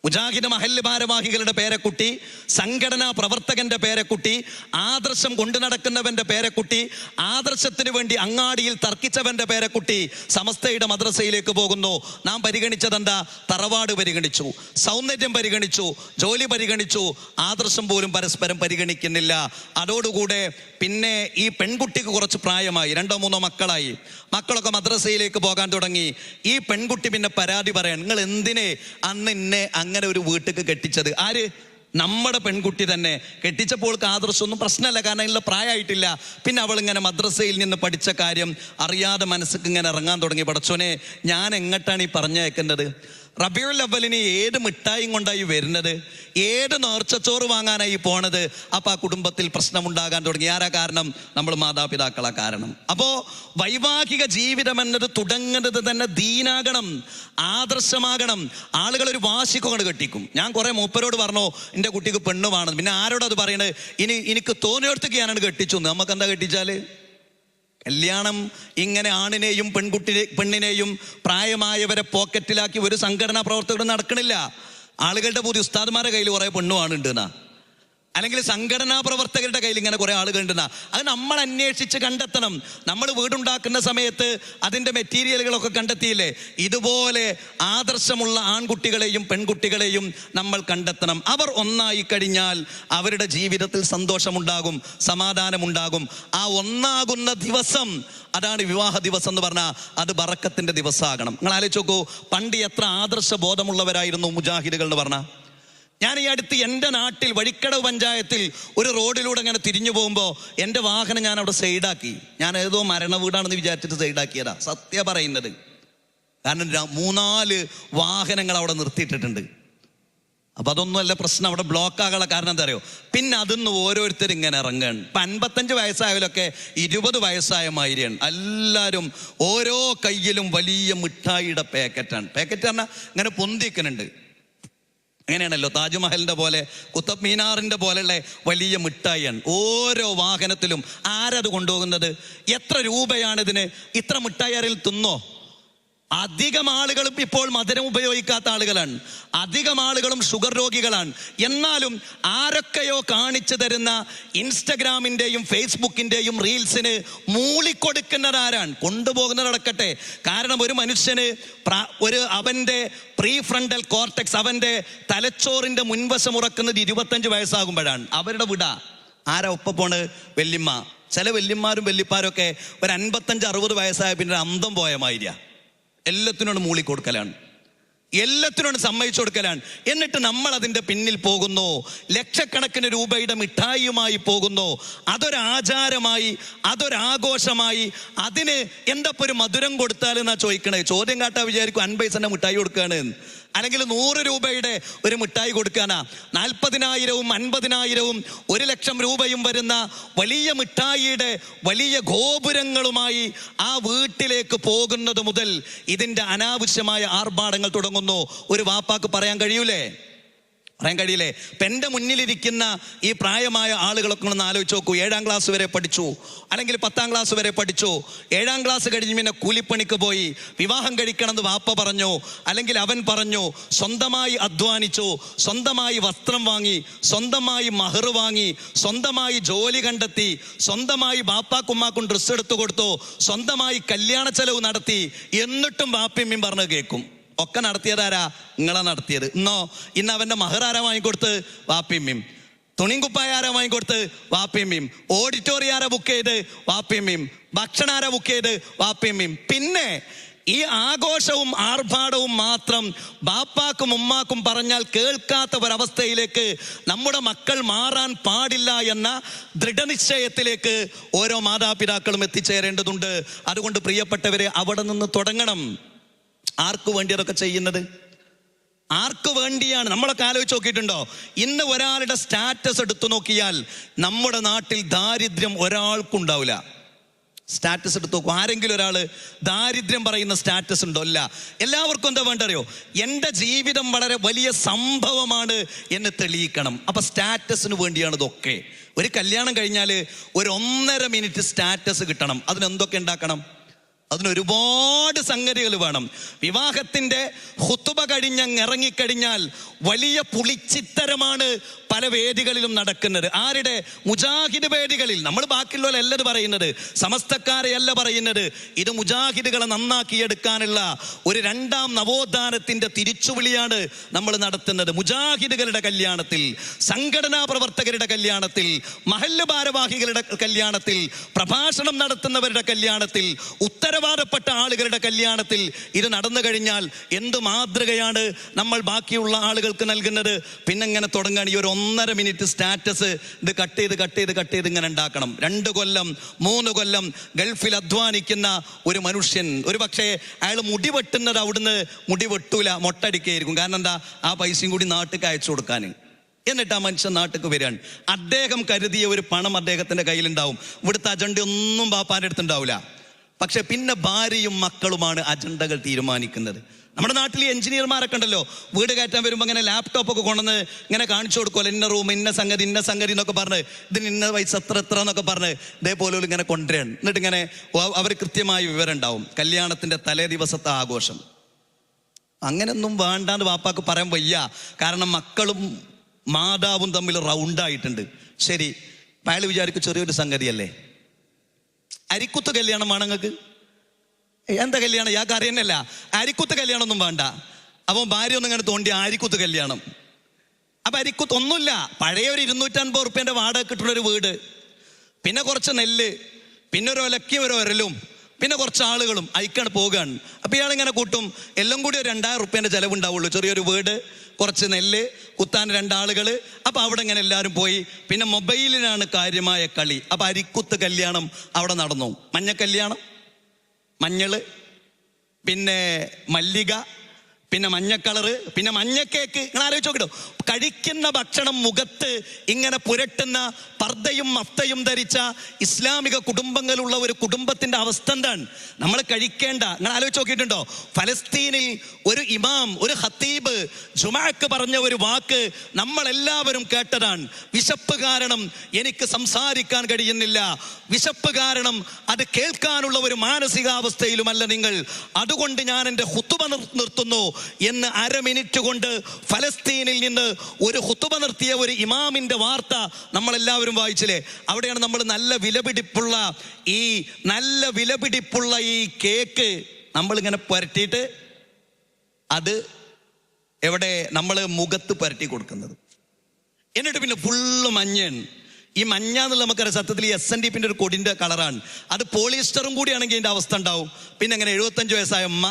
മുജാഹിദ് മഹല്ല് ഭാരവാഹികളുടെ പേരക്കുട്ടി, സംഘടനാ പ്രവർത്തകന്റെ പേരക്കുട്ടി, ആദർശം കൊണ്ടു നടക്കുന്നവന്റെ പേരക്കുട്ടി, ആദർശത്തിന് വേണ്ടി അങ്ങാടിയിൽ തർക്കിച്ചവന്റെ പേരക്കുട്ടി സമസ്തയുടെ മദ്രസയിലേക്ക് പോകുന്നു. നാം പരിഗണിച്ചതെന്താ? തറവാട് പരിഗണിച്ചു, സൗന്ദര്യം പരിഗണിച്ചു, ജോലി പരിഗണിച്ചു, ആദർശം പോലും പരസ്പരം പരിഗണിക്കുന്നില്ല. അതോടുകൂടെ പിന്നെ ഈ പെൺകുട്ടിക്ക് കുറച്ച് പ്രായമായി, 2-3 മക്കളായി, മക്കളൊക്കെ മദ്രസയിലേക്ക് പോകാൻ തുടങ്ങി. ഈ പെൺകുട്ടി പിന്നെ പരാതി പറയാൻ, നിങ്ങൾ എന്തിനെ അന്ന് എന്നെ അങ്ങനെ ഒരു വീട്ടിലേക്ക് കെട്ടിച്ചത്? ആര്? നമ്മുടെ പെൺകുട്ടി തന്നെ. കെട്ടിച്ചപ്പോൾ ആദർശമൊന്നും പ്രശ്നമല്ല, കാരണം ഇതിനുള്ള പ്രായമായിട്ടില്ല. പിന്നെ അവൾ ഇങ്ങനെ മദ്രസയിൽ നിന്ന് പഠിച്ച കാര്യം അറിയാതെ മനസ്സിക്ക് ഇങ്ങനെ ഇറങ്ങാൻ തുടങ്ങി. പടച്ചോനെ, ഞാൻ എങ്ങോട്ടാണ് ഈ പറഞ്ഞയക്കുന്നത്? റബീഉൽ അവ്വലിന് ഏത് മിഠായും കൊണ്ടായി വരുന്നത്? ഏത് നേർച്ചച്ചോറ് വാങ്ങാനായി പോണത്? അപ്പൊ ആ കുടുംബത്തിൽ പ്രശ്നമുണ്ടാകാൻ തുടങ്ങി. ആരാ കാരണം? നമ്മൾ മാതാപിതാക്കളാ കാരണം. അപ്പോ വൈവാഹിക ജീവിതം എന്നത് തുടങ്ങുന്നത് തന്നെ ദീനാകണം, ആദർശമാകണം. ആളുകൾ ഒരു വാശിക്കൊണ്ട് കെട്ടിക്കും. ഞാൻ കുറെ മൂപ്പരോട് പറഞ്ഞു എൻ്റെ കുട്ടിക്ക് പെണ്ണ് വേണം. പിന്നെ ആരോട് അത് പറയണത്? എനിക്ക് തോന്നിയോടത്തേക്ക് ഞാനാണ് കെട്ടിച്ചു. നമുക്ക് എന്താ കെട്ടിച്ചാല്? കല്യാണം ഇങ്ങനെ ആണിനെയും പെണ്ണിനെയും പ്രായമായവരെ പോക്കറ്റിലാക്കി ഒരു സംഘടനാ പ്രവർത്തകരും നടക്കണില്ല. ആളുകളുടെ പുതിയ ഉസ്താദ്മാരുടെ കയ്യിൽ കുറെ പെണ്ണുവാണുണ്ട് എന്നാ, അല്ലെങ്കിൽ സംഘടനാ പ്രവർത്തകരുടെ കയ്യിൽ ഇങ്ങനെ കുറെ ആളുകളുണ്ടെന്നാ. അത് നമ്മൾ അന്വേഷിച്ച് കണ്ടെത്തണം. നമ്മൾ വീടുണ്ടാക്കുന്ന സമയത്ത് അതിൻ്റെ മെറ്റീരിയലുകളൊക്കെ കണ്ടെത്തിയില്ലേ? ഇതുപോലെ ആദർശമുള്ള ആൺകുട്ടികളെയും പെൺകുട്ടികളെയും നമ്മൾ കണ്ടെത്തണം. അവർ ഒന്നായി കഴിഞ്ഞാൽ അവരുടെ ജീവിതത്തിൽ സന്തോഷമുണ്ടാകും, സമാധാനമുണ്ടാകും. ആ ഒന്നാകുന്ന ദിവസം, അതാണ് വിവാഹ ദിവസം എന്ന് പറഞ്ഞാൽ, അത് ബറക്കത്തിന്റെ ദിവസമാകണം. നിങ്ങൾ ആലോചിച്ച് നോക്കൂ, പണ്ട് എത്ര ആദർശ ബോധമുള്ളവരായിരുന്നു മുജാഹിദുകൾ എന്ന് പറഞ്ഞാൽ. ഞാൻ ഈ അടുത്ത് എൻ്റെ നാട്ടിൽ വഴിക്കടവ് പഞ്ചായത്തിൽ ഒരു റോഡിലൂടെ അങ്ങനെ തിരിഞ്ഞു പോകുമ്പോൾ എൻ്റെ വാഹനം ഞാൻ അവിടെ സൈഡാക്കി. ഞാൻ ഏതോ മരണ വീടാണെന്ന് വിചാരിച്ചിട്ട് സൈഡാക്കിയതാ, സത്യം പറയുന്നത്. കാരണം 3-4 വാഹനങ്ങൾ അവിടെ നിർത്തിയിട്ടിട്ടുണ്ട്. അപ്പം അതൊന്നുമല്ല പ്രശ്നം, അവിടെ ബ്ലോക്ക് ആകാനുള്ള കാരണം എന്താ അറിയോ? പിന്നെ അതിന്ന് ഓരോരുത്തർ ഇങ്ങനെ ഇറങ്ങുകയാണ്. ഇപ്പം 55 വയസ്സായവരൊക്കെ 20 വയസ്സായ മാതിരിയാണ്. എല്ലാവരും ഓരോ കയ്യിലും വലിയ മിഠായിയുടെ പാക്കറ്റാണ്. പാക്കറ്റ് പറഞ്ഞാൽ ഇങ്ങനെ പൊന്തിക്കുന്നുണ്ട്. അങ്ങനെയാണല്ലോ, താജ്മഹലിന്റെ പോലെ, കുത്തബ് മീനാറിന്റെ പോലെയുള്ള വലിയ മിഠായിയാണ് ഓരോ വാഹനത്തിലും. ആരത് കൊണ്ടുപോകുന്നത്? എത്ര രൂപയാണിതിന്? ഇത്ര മിഠായി ആരെങ്കിലും തിന്നോ? അധികം ആളുകളും ഇപ്പോൾ മധുരം ഉപയോഗിക്കാത്ത ആളുകളാണ്, അധികം ആളുകളും ഷുഗർ രോഗികളാണ്. എന്നാലും ആരൊക്കെയോ കാണിച്ചു തരുന്ന ഇൻസ്റ്റഗ്രാമിൻ്റെയും ഫേസ്ബുക്കിൻ്റെയും റീൽസിന് മൂളിക്കൊടുക്കുന്നത് ആരാണ്? കൊണ്ടുപോകുന്നത് നടക്കട്ടെ. കാരണം ഒരു മനുഷ്യന് അവൻ്റെ പ്രീ ഫ്രണ്ടൽ കോർട്ടെക്സ്, അവൻ്റെ തലച്ചോറിൻ്റെ മുൻവശം ഉറക്കുന്നത് 25 വയസ്സാകുമ്പോഴാണ്. അവരുടെ വിട ആരാ ഒപ്പം പോണ്? വല്യമ്മ. ചില വല്യന്മാരും വല്യപ്പാരും ഒക്കെ ഒരു 55-60 വയസ്സായ പിന്നെ അന്തം പോയ മാതിരിയാ. എല്ലാത്തിനോട് മൂളിക്കൊടുക്കലാണ്, എല്ലാത്തിനോട് സമ്മതിച്ചു കൊടുക്കലാണ്. എന്നിട്ട് നമ്മൾ അതിൻ്റെ പിന്നിൽ പോകുന്നു, ലക്ഷക്കണക്കിന് രൂപയുടെ മിഠായിയുമായി പോകുന്നു. അതൊരാചാരമായി, അതൊരാഘോഷമായി. അതിന് എന്താ ഒരു മധുരം കൊടുത്താൽ എന്നാ ചോദിക്കണേ. ചോദ്യം കാട്ടാ വിചാരിക്കും 50 പൈസ മിഠായി കൊടുക്കുകയാണ്. അല്ലെങ്കിൽ 100 രൂപയുടെ ഒരു മിഠായി കൊടുക്കാനാ. 40,000-ഉം 50,000-ഉം 1,00,000 രൂപയും വരുന്ന വലിയ മിഠായിയുടെ വലിയ ഗോപുരങ്ങളുമായി ആ വീട്ടിലേക്ക് പോകുന്നത് മുതൽ ഇതിൻ്റെ അനാവശ്യമായ ആർഭാടങ്ങൾ തുടങ്ങുന്നു. ഒരു വാപ്പാക്ക് പറയാൻ കഴിയൂലേ? പറയാൻ കഴിയില്ലേ? ഇപ്പം എൻ്റെ മുന്നിലിരിക്കുന്ന ഈ പ്രായമായ ആളുകളൊക്കെ ഒന്ന് ആലോചിച്ച് നോക്കൂ. 7ാം ക്ലാസ് വരെ പഠിച്ചു, അല്ലെങ്കിൽ 10ാം ക്ലാസ് വരെ പഠിച്ചു. 7ാം ക്ലാസ് കഴിഞ്ഞ് പിന്നെ കൂലിപ്പണിക്ക് പോയി. വിവാഹം കഴിക്കണമെന്ന് വാപ്പ പറഞ്ഞു, അല്ലെങ്കിൽ അവൻ പറഞ്ഞു. സ്വന്തമായി അധ്വാനിച്ചു, സ്വന്തമായി വസ്ത്രം വാങ്ങി, സ്വന്തമായി മഹർ വാങ്ങി, സ്വന്തമായി ജോലി കണ്ടെത്തി, സ്വന്തമായി ബാപ്പാക്കുമ്മാക്കും ഡ്രസ്സ് എടുത്തു കൊടുത്തു, സ്വന്തമായി കല്യാണ ചെലവ് നടത്തി. എന്നിട്ടും വാപ്പിയമ്മയും പറഞ്ഞു കേൾക്കും. ഒക്കെ നടത്തിയതാരാ? നിങ്ങളാ നടത്തിയത്. ഇന്ന് അവൻ്റെ മഹർ ആരാ വാങ്ങിക്കൊടുത്ത്? വാപ്പിയമ്മയും. തുണിയും കുപ്പായ ആരാ വാങ്ങിക്കൊടുത്ത്? വാപ്പിയമ്മയും. ഓഡിറ്റോറിയം ആരാ ബുക്ക് ചെയ്ത്? വാപ്പിയമ്മയും. ഭക്ഷണം ആരാ ബുക്ക് ചെയ്ത്? വാപ്പിയമ്മയും. പിന്നെ ഈ ആഘോഷവും ആർഭാടവും മാത്രം ബാപ്പാക്കും ഉമ്മാക്കും പറഞ്ഞാൽ കേൾക്കാത്ത ഒരവസ്ഥയിലേക്ക് നമ്മുടെ മക്കൾ മാറാൻ പാടില്ല എന്ന ദൃഢനിശ്ചയത്തിലേക്ക് ഓരോ മാതാപിതാക്കളും എത്തിച്ചേരേണ്ടതുണ്ട്. അതുകൊണ്ട് പ്രിയപ്പെട്ടവരെ, അവിടെ നിന്ന് തുടങ്ങണം. ആർക്ക് വേണ്ടി അതൊക്കെ ചെയ്യുന്നത്? ആർക്ക് വേണ്ടിയാണ്? നമ്മളൊക്കെ ആലോചിച്ച് നോക്കിയിട്ടുണ്ടോ? ഇന്ന് ഒരാളുടെ സ്റ്റാറ്റസ് എടുത്തു നോക്കിയാൽ നമ്മുടെ നാട്ടിൽ ദാരിദ്ര്യം ഒരാൾക്കുണ്ടാവില്ല. സ്റ്റാറ്റസ് എടുത്തു നോക്കും. ആരെങ്കിലും ഒരാൾ ദാരിദ്ര്യം പറയുന്ന സ്റ്റാറ്റസ് ഉണ്ടോ? ഇല്ല. എല്ലാവർക്കും എന്താ വേണ്ടറിയോ? എൻ്റെ ജീവിതം വളരെ വലിയ സംഭവമാണ് എന്ന് തെളിയിക്കണം. അപ്പൊ സ്റ്റാറ്റസിന് വേണ്ടിയാണ് ഇതൊക്കെ. ഒരു കല്യാണം കഴിഞ്ഞാൽ ഒരു 1.5 മിനിറ്റ് സ്റ്റാറ്റസ് കിട്ടണം. അതിനെന്തൊക്കെ ഉണ്ടാക്കണം? അതിനൊരുപാട് സംഗതികൾ വേണം. വിവാഹത്തിന്റെ ഖുതുബ ഇറങ്ങിക്കഴിഞ്ഞാൽ വലിയ പുളിച്ചിത്തരമാണ് പല വേദികളിലും നടക്കുന്നത്. ആരുടെ? മുജാഹിദ് വേദികളിൽ. നമ്മൾ ബാക്കിയുള്ളവരല്ല ഇത് പറയുന്നത്, സമസ്തക്കാരെയല്ല പറയുന്നത്. ഇത് മുജാഹിദുകളെ നന്നാക്കിയെടുക്കാനുള്ള ഒരു 2ാം നവോത്ഥാനത്തിന്റെ തിരിച്ചുവിളിയാണ് നമ്മൾ നടത്തുന്നത്. മുജാഹിദുകളുടെ കല്യാണത്തിൽ, സംഘടനാ പ്രവർത്തകരുടെ കല്യാണത്തിൽ, മഹല്ല് ഭാരവാഹികളുടെ കല്യാണത്തിൽ, പ്രഭാഷണം നടത്തുന്നവരുടെ കല്യാണത്തിൽ, ഉത്തരവാദപ്പെട്ട ആളുകളുടെ കല്യാണത്തിൽ ഇത് നടന്നു കഴിഞ്ഞാൽ എന്ത് മാതൃകയാണ് നമ്മൾ ബാക്കിയുള്ള ആളുകൾക്ക് നൽകുന്നത്? പിന്നെ ഇങ്ങനെ തുടങ്ങുകയാണ്. ഈ ഒരു 1.5 മിനിറ്റ് സ്റ്റാറ്റസ് ഇത് കട്ട് ചെയ്ത് ഇങ്ങനെ ഉണ്ടാക്കണം. 2 കൊല്ലം 3 കൊല്ലം ഗൾഫിൽ അധ്വാനിക്കുന്ന ഒരു മനുഷ്യൻ, ഒരു പക്ഷേ അയാൾ മുടി വെട്ടുന്നത് അവിടുന്ന് മുടി വെട്ടൂല, മൊട്ടടിക്കായിരിക്കും. കാരണം എന്താ? ആ പൈസയും കൂടി നാട്ടിലേക്ക് അയച്ചു കൊടുക്കാൻ. എന്നിട്ട് ആ മനുഷ്യൻ നാട്ടിലേക്ക് വരികയാണ്. അദ്ദേഹം കരുതിയ ഒരു പണം അദ്ദേഹത്തിന്റെ കയ്യിലുണ്ടാവും. ഇവിടുത്തെ അജണ്ട ഒന്നും ബാപ്പാൻ്റെ അടുത്തുണ്ടാവില്ല. പക്ഷെ പിന്നെ ഭാര്യയും മക്കളുമാണ് അജണ്ടകൾ തീരുമാനിക്കുന്നത്. നമ്മുടെ നാട്ടിൽ എഞ്ചിനീയർമാരൊക്കെ ഉണ്ടല്ലോ, വീട് കയറ്റാൻ വരുമ്പോൾ ഇങ്ങനെ ലാപ്ടോപ്പൊക്കെ കൊണ്ടുവന്ന് ഇങ്ങനെ കാണിച്ചു കൊടുക്കുമല്ലോ. ഇന്ന റൂം, ഇന്ന സംഗതി എന്നൊക്കെ പറഞ്ഞ്, ഇതിന് ഇന്ന പൈസ എത്ര എന്നൊക്കെ പറഞ്ഞ് ഇതേപോലെ ഇങ്ങനെ കൊണ്ടുവരാണ്. എന്നിട്ട് ഇങ്ങനെ അവർ കൃത്യമായ വിവരം ഉണ്ടാവും. കല്യാണത്തിന്റെ തലേ ദിവസത്തെ ആഘോഷം അങ്ങനെയൊന്നും വേണ്ടാന്ന് വാപ്പാക്ക് പറയാൻ വയ്യ. കാരണം മക്കളും മാതാവും തമ്മിൽ റൗണ്ടായിട്ടുണ്ട്. ശരി, അയാൾ വിചാരിക്കും ചെറിയൊരു സംഗതിയല്ലേ, അരിക്കുത്ത് കല്യാണം വേണം നിങ്ങൾക്ക്. എന്താ കല്യാണം? ഇയാൾക്ക് അറിയുന്നില്ല. അരിക്കുത്ത് കല്യാണം ഒന്നും വേണ്ട. അപ്പം ഭാര്യ ഒന്നും ഇങ്ങനെ തോണ്ടി അരിക്കുത്ത് കല്യാണം. അപ്പൊ അരിക്കുത്ത് ഒന്നുമില്ല. പഴയ ഒരു 250 ഉറുപ്പ്യൻ്റെ വാടക കിട്ടുന്നൊരു വീട്, പിന്നെ കുറച്ച് നെല്ല്, പിന്നെ ഒരു ഒലക്കി ഒരു ഒരലും, പിന്നെ കുറച്ച് ആളുകളും അയക്കാണ് പോകുകയാണ്. അപ്പൊ ഇയാളിങ്ങനെ കൂട്ടും. എല്ലാം കൂടി ഒരു 2000 ഉറുപ്പ്യൻ്റെ ചിലവുണ്ടാവുള്ളൂ. ചെറിയൊരു വീട്, കുറച്ച് നെല്ല്, കുത്താൻ 2 ആളുകൾ. അപ്പൊ അവിടെ ഇങ്ങനെ എല്ലാവരും പോയി. പിന്നെ മൊബൈലിനാണ് കാര്യമായ കളി. അപ്പൊ അരിക്കുത്ത് കല്യാണം അവിടെ നടന്നു. മഞ്ഞ കല്യാണം, മഞ്ഞള്, പിന്നെ മല്ലിക, പിന്നെ മഞ്ഞ കളറ്, പിന്നെ മഞ്ഞ കേക്ക്. നിങ്ങൾ ആലോചിച്ച് നോക്കിട്ടോ, കഴിക്കുന്ന ഭക്ഷണം മുഖത്ത് ഇങ്ങനെ പുരട്ടുന്ന പർദ്ദയും മഫ്തയും ധരിച്ച ഇസ്ലാമിക കുടുംബങ്ങളുള്ള ഒരു കുടുംബത്തിന്റെ അവസ്ഥ എന്താണ്? നമ്മൾ കഴിക്കേണ്ട. നിങ്ങൾ ആലോചിച്ച് നോക്കിയിട്ടുണ്ടോ? ഫലസ്തീനിൽ ഒരു ഇമാം, ഒരു ഖത്തീബ് ജുമാക്ക് പറഞ്ഞ ഒരു വാക്ക് നമ്മളെല്ലാവരും കേട്ടതാണ്. വിശപ്പ് കാരണം എനിക്ക് സംസാരിക്കാൻ കഴിയുന്നില്ല, വിശപ്പ് കാരണം അത് കേൾക്കാനുള്ള ഒരു മാനസികാവസ്ഥയിലുമല്ല നിങ്ങൾ, അതുകൊണ്ട് ഞാൻ എൻ്റെ ഖുതുബ നിർത്തുന്നു എന്ന് 1/2 മിനിറ്റ് കൊണ്ട് ഫലസ്തീനിൽ നിന്ന് ഒരു ഖുതുബ നിർത്തിയ ഒരു ഇമാമിന്റെ വാർത്ത നമ്മളെല്ലാവരും വായിച്ചില്ലേ? അവിടെയാണ് നമ്മൾ നല്ല വിലപിടിപ്പുള്ള ഈ കേക്ക് നമ്മളിങ്ങനെ പുരട്ടിയിട്ട് അത് എവിടെ നമ്മൾ മുഖത്ത് പുരട്ടി കൊടുക്കുന്നത്. എന്നിട്ട് പിന്നെ ഫുള്ള് മഞ്ഞൻ. ഈ മഞ്ഞ എന്നുള്ള നമുക്കറിയാം സത്യത്തിൽ ഈ SNDP ഒരു കൊടിന്റെ കളറാണ്. അത് പോളിസ്റ്ററും കൂടിയാണെങ്കിൽ അതിന്റെ അവസ്ഥ ഉണ്ടാവും. പിന്നെ അങ്ങനെ 75 വയസ്സായ അമ്മ,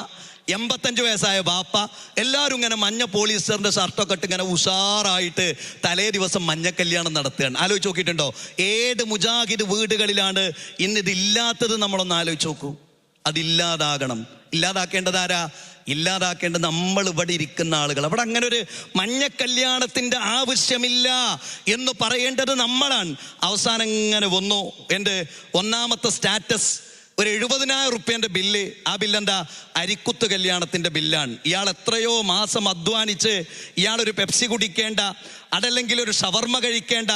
85 വയസ്സായ ബാപ്പ, എല്ലാവരും ഇങ്ങനെ മഞ്ഞ പോളിസ്റ്ററിന്റെ ഷർട്ടൊക്കെ ഇട്ട് ഇങ്ങനെ ഉഷാറായിട്ട് തലേ ദിവസം മഞ്ഞ കല്യാണം നടത്തുകയാണ്. ആലോചിച്ച് നോക്കിയിട്ടുണ്ടോ? ഏത് മുജാഹിദ് വീടുകളിലാണ് ഇന്നിതില്ലാത്തത്? നമ്മളൊന്ന് ആലോചിച്ച് നോക്കൂ. അതില്ലാതാകണം. ഇല്ലാതാക്കേണ്ടതാരാ? ഇല്ലാതാക്കേണ്ടത് നമ്മൾ ഇവിടെ ഇരിക്കുന്ന ആളുകൾ. അവിടെ അങ്ങനെ ഒരു മഞ്ഞ കല്യാണത്തിൻ്റെ ആവശ്യമില്ല എന്ന് പറയേണ്ടത് നമ്മളാണ്. അവസാനം ഇങ്ങനെ വന്നു എൻ്റെ ഒന്നാമത്തെ സ്റ്റാറ്റസ് ഒരു 70,000 റുപ്യൻ്റെ ബില്ല്. ആ ബില്ലെന്താ? അരിക്കുത്ത് കല്യാണത്തിൻ്റെ ബില്ലാണ്. ഇയാൾ എത്രയോ മാസം അധ്വാനിച്ച് ഇയാളൊരു പെപ്സി കുടിക്കേണ്ട, അതല്ലെങ്കിൽ ഒരു ഷവർമ കഴിക്കേണ്ട,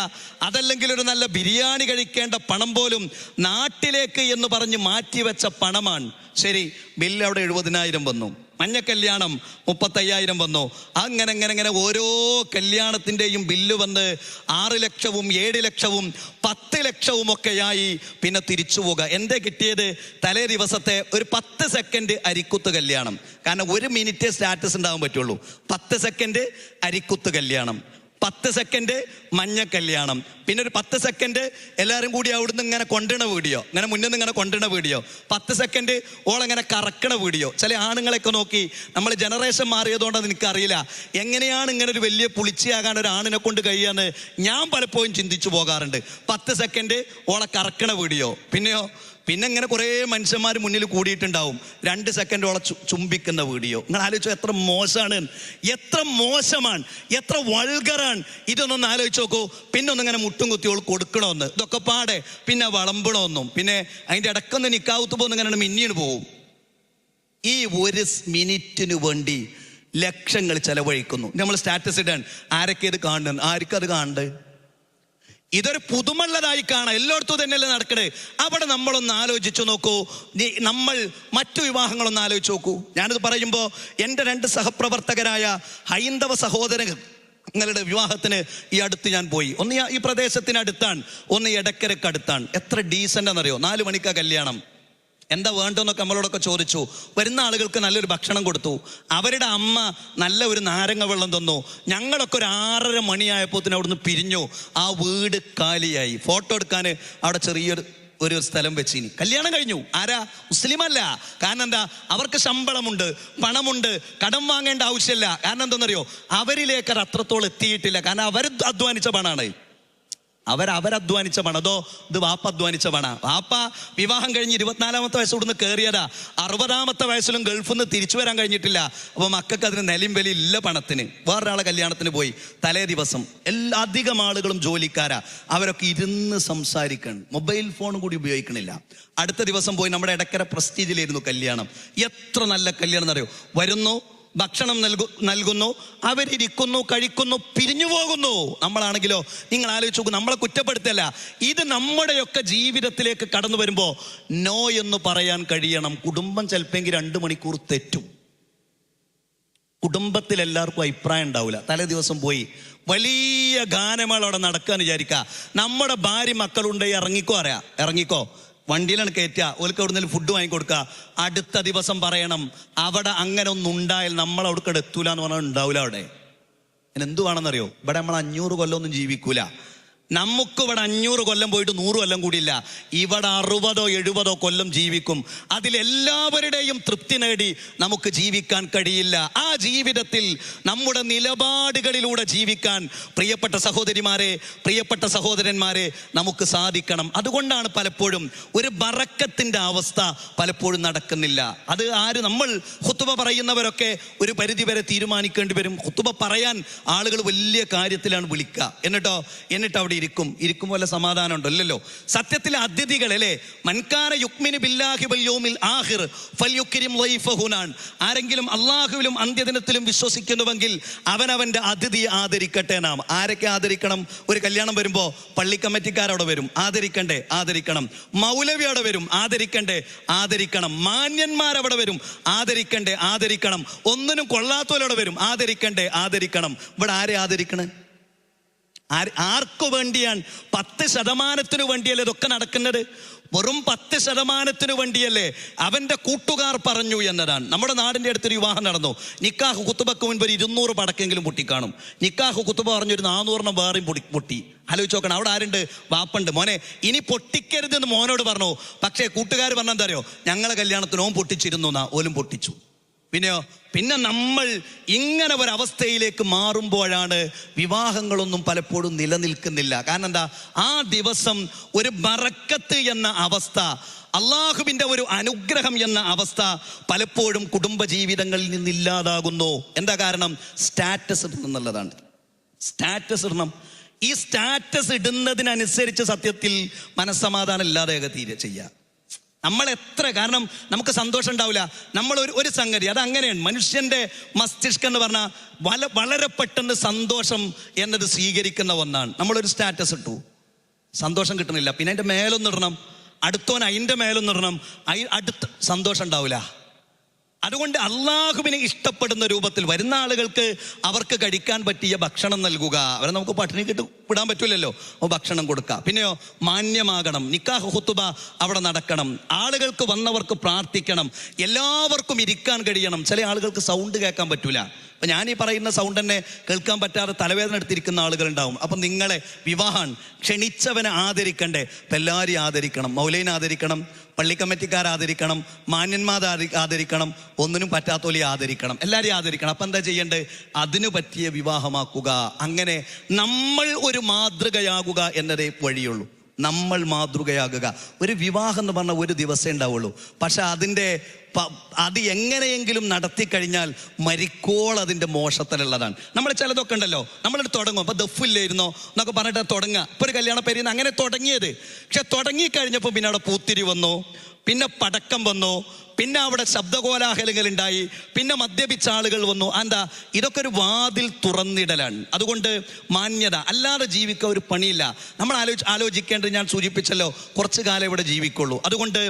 അതല്ലെങ്കിൽ ഒരു നല്ല ബിരിയാണി കഴിക്കേണ്ട പണം പോലും നാട്ടിലേക്ക് എന്ന് പറഞ്ഞ് മാറ്റിവെച്ച പണമാണ്. ശരി, ബില്ല് അവിടെ 70,000 വന്നു. മഞ്ഞ കല്യാണം 35,000 വന്നു. അങ്ങനെ ഓരോ കല്യാണത്തിൻ്റെയും ബില്ല് വന്ന് 6 ലക്ഷവും 7 ലക്ഷവും 10 ലക്ഷവും ഒക്കെയായി. പിന്നെ തിരിച്ചു പോകുക. എന്തേ കിട്ടിയത്? തലേ ദിവസത്തെ ഒരു 10 സെക്കൻഡ് അരിക്കുത്ത് കല്യാണം. കാരണം 1 മിനിറ്റ് സ്റ്റാറ്റസ് ഉണ്ടാകാൻ പറ്റുള്ളൂ. 10 സെക്കൻഡ് അരിക്കുത്ത് കല്യാണം, 10 സെക്കൻഡ് മഞ്ഞ കല്യാണം, പിന്നെ ഒരു 10 സെക്കൻഡ് എല്ലാവരും കൂടി അവിടുന്ന് ഇങ്ങനെ കൊണ്ടുവണ വീഡിയോ, ഇങ്ങനെ മുന്നിൽ നിന്ന് ഇങ്ങനെ കൊണ്ടുവണ വീഡിയോ, 10 സെക്കൻഡ് ഓളങ്ങനെ കറക്കണ വീഡിയോ. ചില ആണുങ്ങളെയൊക്കെ നോക്കി, നമ്മൾ ജനറേഷൻ മാറിയതുകൊണ്ടെന്ന് എനിക്കറിയില്ല എങ്ങനെയാണ് ഇങ്ങനെ ഒരു വലിയ പുളിച്ചിയാകാൻ ഒരു ആണിനെ കൊണ്ട് കഴിയാന്ന് ഞാൻ പലപ്പോഴും ചിന്തിച്ചു പോകാറുണ്ട്. 10 സെക്കൻഡ് ഓളെ കറക്കണ വീഡിയോ. പിന്നെ ഇങ്ങനെ കുറേ മനുഷ്യന്മാർ മുന്നിൽ കൂടിയിട്ടുണ്ടാവും. 2 സെക്കൻഡ് ഓളെ ചുംബിക്കുന്ന വീഡിയോ. നിങ്ങൾ ആലോചിച്ചോ, എത്ര മോശമാണ്, എത്ര മോശമാണ്, എത്ര വൾഗറാണ് ഇതൊന്നൊന്ന് ആലോചിച്ച് നോക്കൂ. പിന്നെ ഒന്നിങ്ങനെ മുട്ടും കുത്തിയോൾ കൊടുക്കണമെന്ന്, ഇതൊക്കെ പാടെ പിന്നെ വളമ്പണമെന്നും, പിന്നെ അതിൻ്റെ ഇടക്കൊന്ന് നിക്കാവുത്ത് പോകുന്ന ഇങ്ങനെ മിന്നിന് പോവും. ഈ 1 മിനിറ്റിന് വേണ്ടി ലക്ഷങ്ങൾ ചെലവഴിക്കുന്നു. നമ്മൾ സ്റ്റാറ്റസ് ഇടാൻ ആരൊക്കെ ഇത് കാണുന്നു? ആർക്കത് കാണണ്ടേ? ഇതൊരു പുതുമള്ളതായി കാണാം. എല്ലായിടത്തും തന്നെയല്ലേ നടക്കണേ. അവിടെ നമ്മളൊന്ന് ആലോചിച്ചു നോക്കൂ. നമ്മൾ മറ്റു വിവാഹങ്ങളൊന്ന് ആലോചിച്ച് നോക്കൂ. ഞാനിത് പറയുമ്പോൾ എൻ്റെ 2 സഹപ്രവർത്തകരായ ഹൈന്ദവ സഹോദരങ്ങളുടെ വിവാഹത്തിന് ഈ അടുത്ത് ഞാൻ പോയി. ഒന്ന് ഈ പ്രദേശത്തിനടുത്താണ്, ഒന്ന് എടക്കരക്കടുത്താണ്. എത്ര ഡീസൻ്റ് ആണെന്നറിയോ? 4 മണിക്കാ കല്യാണം. എന്താ വേണ്ടതെന്നൊക്കെ നമ്മളോടൊക്കെ ചോദിച്ചു. വരുന്ന ആളുകൾക്ക് നല്ലൊരു ഭക്ഷണം കൊടുത്തു. അവരുടെ അമ്മ നല്ല ഒരു നാരങ്ങ വെള്ളം തന്നു. ഞങ്ങളൊക്കെ ഒരു 6:30 മണിയായപ്പോൾ അവിടുന്ന് പിരിഞ്ഞു. ആ വീട് കാലിയായി. ഫോട്ടോ എടുക്കാൻ അവിടെ ചെറിയൊരു സ്ഥലം വെച്ചിനി. കല്യാണം കഴിഞ്ഞു. ആരാ? മുസ്ലിമല്ല. കാരണം എന്താ? അവർക്ക് ശമ്പളമുണ്ട്, പണമുണ്ട്, കടം വാങ്ങേണ്ട ആവശ്യമില്ല. കാരണം എന്താണെന്നറിയോ? അവരിലേക്ക് അത് അത്രത്തോളം എത്തിയിട്ടില്ല. കാരണം അവർ അധ്വാനിച്ച പണമാണ്. അവരധ്വാനിച്ച പണം. അതോ ഇത് വാപ്പ അധ്വാനിച്ച പണ. വാപ്പ വിവാഹം കഴിഞ്ഞ് 24-ാമത്തെ വയസ്സ് ഇവിടുന്ന് കയറിയതാ. 60-ാമത്തെ വയസ്സിലും ഗൾഫിൽ നിന്ന് തിരിച്ചു വരാൻ കഴിഞ്ഞിട്ടില്ല. അപ്പോൾ മക്കൾക്ക് അതിന് നിലയും വില ഇല്ല പണത്തിന്. വേറൊരാളെ കല്യാണത്തിന് പോയി. തലേ ദിവസം അധികം ആളുകളും ജോലിക്കാരാ. അവരൊക്കെ ഇരുന്ന് സംസാരിക്കണം, മൊബൈൽ ഫോൺ കൂടി ഉപയോഗിക്കണില്ല. അടുത്ത ദിവസം പോയി നമ്മുടെ എടക്കര പ്രസ്റ്റീജിലായിരുന്നു കല്യാണം. എത്ര നല്ല കല്യാണം എന്നറിയോ? വരുന്നു, ഭക്ഷണം നൽകുന്നു, അവരിയ്ക്കുന്നു, കഴിക്കുന്നു, പിരിഞ്ഞു പോകുന്നു. നമ്മളാണെങ്കിലോ, നിങ്ങൾ ആലോചിച്ച് നോക്കൂ. നമ്മളെ കുറ്റപ്പെടുത്തല്ല, ഇത് നമ്മുടെയൊക്കെ ജീവിതത്തിലേക്ക് കടന്നു വരുമ്പോൾ നോ എന്ന് പറയാൻ കഴിയണം. കുടുംബം ചിലപ്പോൾ 2 മണിക്കൂർ തെറ്റും. കുടുംബത്തിൽ എല്ലാവർക്കും അഭിപ്രായം ഉണ്ടാവില്ല. തലേ ദിവസം പോയി വലിയ ഗാനമേള അവിടെ നടക്കാൻ വിചാരിക്കുക. നമ്മുടെ ഭാര്യ മക്കളുണ്ടെങ്കിൽ ഇറങ്ങിക്കോ, വണ്ടിയിലാണ് കയറ്റുക. ഓർക്ക് എവിടുന്നേലും ഫുഡ് വാങ്ങിക്കൊടുക്കുക. അടുത്ത ദിവസം പറയണം അവിടെ അങ്ങനെ ഒന്നും ഉണ്ടായാൽ നമ്മൾ അവിടേക്ക് എത്തൂല എന്ന് പറഞ്ഞാൽ ഉണ്ടാവില്ല. അവിടെ എന്തു വേണമെന്നറിയോ? ഇവിടെ നമ്മൾ 500 കൊല്ലമൊന്നും ജീവിക്കൂല. നമുക്ക് ഇവിടെ 500 കൊല്ലം പോയിട്ട് 100 കൊല്ലം കൂടിയില്ല. ഇവിടെ 60 70 കൊല്ലം ജീവിക്കും. അതിലെല്ലാവരുടെയും തൃപ്തി നേടി നമുക്ക് ജീവിക്കാൻ കഴിയില്ല. ആ ജീവിതത്തിൽ നമ്മുടെ നിലപാടുകളിലൂടെ ജീവിക്കാൻ പ്രിയപ്പെട്ട സഹോദരിമാരെ, പ്രിയപ്പെട്ട സഹോദരന്മാരെ, നമുക്ക് സാധിക്കണം. അതുകൊണ്ടാണ് പലപ്പോഴും ഒരു ബറക്കത്തിൻ്റെ അവസ്ഥ പലപ്പോഴും നടക്കുന്നില്ല. അത് നമ്മൾ ഖുതുബ പറയുന്നവരൊക്കെ ഒരു പരിധിവരെ തീരുമാനിക്കേണ്ടി വരും. ഖുതുബ പറയാൻ ആളുകൾ വലിയ കാര്യത്തിലാണ് വിളിക്കുക. എന്നിട്ട് അവിടെ ഇരിക്കും വല്ല സമാധാനം ഉണ്ടല്ലോ. സത്യത്തിൽ അതിഥികൾ അല്ലേ, മൻകാന യുക്മിനു ബില്ലാഹി വൽ യൗമിൽ ആഖിർ ഫൽയുക്രിം ദൈഫഹുനാൻ. ആരെങ്കിലും അള്ളാഹുവിലും അന്ത്യദിനത്തിലും വിശ്വസിക്കുന്നുവെങ്കിൽ അവനവന്റെ അതിഥിയെ ആദരിക്കട്ടെ. നാം ആരൊക്കെ ആദരിക്കണം? ഒരു കല്യാണം വരുമ്പോൾ പള്ളി കമ്മിറ്റിക്കാരവിടെ വരും, ആദരിക്കണം. മൗലവി അവിടെ വരും, ആദരിക്കണം. മാന്യന്മാരവിടെ വരും, ആദരിക്കണം. ഒന്നിനും കൊള്ളാത്തവരവിടെ വരും, ആദരിക്കണം. ഇവിടെ ആരെ ആദരിക്കണേ? ആർക്കു വേണ്ടിയാണ്? 10% വേണ്ടിയല്ലേ ഇതൊക്കെ നടക്കുന്നത്? വെറും 10% വേണ്ടിയല്ലേ? അവന്റെ കൂട്ടുകാർ പറഞ്ഞു എന്നതാണ്. നമ്മുടെ നാടിൻ്റെ അടുത്തൊരു വിവാഹം നടന്നു. നിക്കാഹ് കുത്തുബക്ക് മുൻപ് ഒരു 200 പടക്കെങ്കിലും പൊട്ടിക്കാണും. നിക്കാഹ് കുത്തുബ പറഞ്ഞൊരു 400 വേറെയും പൊട്ടി. ആലോചിച്ച് നോക്കണം. അവിടെ ആരുണ്ട്? വാപ്പുണ്ട്. മോനെ ഇനി പൊട്ടിക്കരുതെന്ന് മോനോട് പറഞ്ഞു. പക്ഷേ കൂട്ടുകാർ പറഞ്ഞെന്താ അറിയോ? ഞങ്ങളെ കല്യാണത്തിന് ഓൻ പൊട്ടിച്ചിരുന്നു, ഓലും പൊട്ടിച്ചു. പിന്നെ നമ്മൾ ഇങ്ങനെ ഒരവസ്ഥയിലേക്ക് മാറുമ്പോഴാണ് വിവാഹങ്ങളൊന്നും പലപ്പോഴും നിലനിൽക്കുന്നില്ല. കാരണം എന്താ? ആ ദിവസം ഒരു ബറക്കത്ത് എന്ന അവസ്ഥ, അള്ളാഹുവിൻ്റെ ഒരു അനുഗ്രഹം എന്ന അവസ്ഥ പലപ്പോഴും കുടുംബജീവിതങ്ങളിൽ നിന്നില്ലാതാകുന്നു. എന്താ കാരണം? സ്റ്റാറ്റസ് ഇടുന്നുള്ളതാണ്. സ്റ്റാറ്റസ് ഇടണം. ഈ സ്റ്റാറ്റസ് ഇടുന്നതിനനുസരിച്ച് സത്യത്തിൽ മനസ്സമാധാനം ഇല്ലാതെയൊക്കെ തീരെ ചെയ്യുക. നമ്മൾ എത്ര, കാരണം നമുക്ക് സന്തോഷം ഉണ്ടാവില്ല. നമ്മൾ ഒരു സംഗതി അത് അങ്ങനെയാണ്. മനുഷ്യൻ്റെ മസ്തിഷ്കം എന്ന് പറഞ്ഞാൽ വളരെ പെട്ടെന്ന് സന്തോഷം എന്നത് സ്വീകരിക്കുന്ന ഒന്നാണ്. നമ്മളൊരു സ്റ്റാറ്റസ് ഇട്ടു, സന്തോഷം കിട്ടുന്നില്ല, പിന്നെ അതിൻ്റെ മേലൊന്നിടണം, അടുത്തോൻ അതിൻ്റെ മേലൊന്നിടണം, അടുത്ത സന്തോഷം ഉണ്ടാവില്ല. അതുകൊണ്ട് അള്ളാഹുവിനെ ഇഷ്ടപ്പെടുന്ന രൂപത്തിൽ വരുന്ന ആളുകൾക്ക് അവർക്ക് കഴിക്കാൻ പറ്റിയ ഭക്ഷണം നൽകുക. അവരെ നമുക്ക് പട്ടിണി വിടാൻ പറ്റില്ലല്ലോ, ഭക്ഷണം കൊടുക്കുക. പിന്നെയോ മാന്യമാകണം. നിക്കാഹ് ഖുതുബ അവിടെ നടക്കണം. ആളുകൾക്ക് വന്നവർക്ക് പ്രാർത്ഥിക്കണം. എല്ലാവർക്കും ഇരിക്കാൻ കഴിയണം. ചില ആളുകൾക്ക് സൗണ്ട് കേൾക്കാൻ പറ്റൂല. അപ്പം ഞാൻ ഈ പറയുന്ന സൗണ്ട് തന്നെ കേൾക്കാൻ പറ്റാതെ തലവേദന എടുത്തിരിക്കുന്ന ആളുകളുണ്ടാവും. അപ്പം നിങ്ങളെ വിവാഹം ക്ഷണിച്ചവനെ ആദരിക്കണ്ടേ? അപ്പം എല്ലാവരെയും ആദരിക്കണം. മൗലൈനെ ആദരിക്കണം, പള്ളി കമ്മിറ്റിക്കാരെ ആദരിക്കണം, മാന്യന്മാരെ ആദരിക്കണം, ഒന്നിനും പറ്റാത്തോലെ ആദരിക്കണം, എല്ലാവരെയും ആദരിക്കണം. അപ്പം എന്താ ചെയ്യേണ്ടത്? അതിനു പറ്റിയ വിവാഹമാക്കുക. അങ്ങനെ നമ്മൾ ഒരു മാതൃകയാകുക എന്നതേ വഴിയുള്ളൂ. നമ്മൾ മാതൃകയാകുക. ഒരു വിവാഹം എന്ന് പറഞ്ഞാൽ ഒരു ദിവസമേ ഉണ്ടാവുള്ളൂ. പക്ഷെ അത് എങ്ങനെയെങ്കിലും നടത്തി കഴിഞ്ഞാൽ മരിക്കോൾ അതിൻ്റെ മോശത്തിലുള്ളതാണ്. നമ്മൾ ചിലതൊക്കെ ഉണ്ടല്ലോ, നമ്മളിത് തുടങ്ങും. അപ്പോൾ ദഫില്ലായിരുന്നോ എന്നൊക്കെ പറഞ്ഞിട്ട് തുടങ്ങുക. ഇപ്പോൾ ഒരു കല്യാണ പേരിന്ന് അങ്ങനെ തുടങ്ങിയത്. പക്ഷെ തുടങ്ങിക്കഴിഞ്ഞപ്പോൾ പിന്നെ അവിടെ പൂത്തിരി വന്നു, പിന്നെ പടക്കം വന്നു, പിന്നെ അവിടെ ശബ്ദകോലാഹലങ്ങൾ ഉണ്ടായി, പിന്നെ മദ്യപിച്ച ആളുകൾ വന്നു. എന്താ? ഇതൊക്കെ ഒരു വാതിൽ തുറന്നിടലാണ്. അതുകൊണ്ട് മാന്യത അല്ലാതെ ജീവിക്കാൻ ഒരു പണിയില്ല. നമ്മൾ ആലോചിക്കേണ്ടത് ഞാൻ സൂചിപ്പിച്ചല്ലോ, കുറച്ചു കാലം ഇവിടെ ജീവിക്കുള്ളൂ. അതുകൊണ്ട്